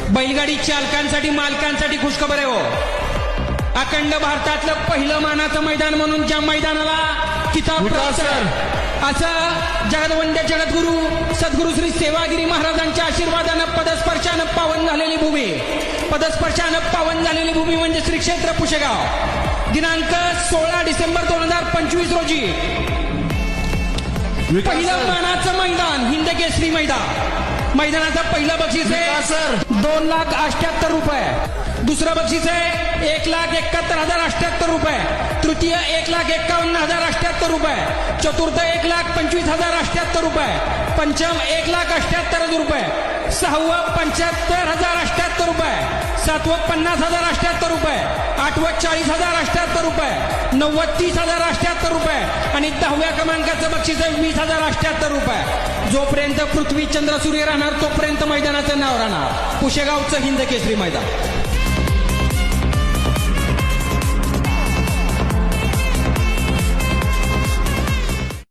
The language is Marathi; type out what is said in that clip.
बैलगाडी चालकांसाठी मालकांसाठी खुशखबर आहे हो. अखंड भारतातलं पहिलं मानाचं मैदान म्हणून ज्या मैदानाला किताब प्राप्त असं जगदवंद्य जगद्गुरु सद्गुरु श्री सेवागिरी महाराजांच्या आशीर्वादानं पदस्पर्शानं पावन झालेली भूमी, पदस्पर्शानं पावन झालेली भूमी म्हणजे श्री क्षेत्र पुशेगाव. दिनांक 16 डिसेंबर 2025 रोजी पहिलं मानाचं मैदान हिंद केसरी मैदान. मैदानाचं पहिलं बक्षीस आहे 2,78,000 रुपये. दुसरं बक्षीस आहे 1,71,078 रुपये. तृतीय 1,51,078 रुपये. चतुर्थ 1,25,078 रुपये. पंचम 1,78,000 रुपये. सहावं 75,078 रुपये. सातवं 50,078 रुपये. आठवं 40,078 रुपये. नववं 30,078 रुपये आणि 10व्या क्रमांकाचं बक्षीस आहे 20,078 रुपये. जोपर्यंत पृथ्वी चंद्र सूर्य राहणार तोपर्यंत मैदानाचं नाव राहणार पुशेगावचं हिंद केसरी मैदान.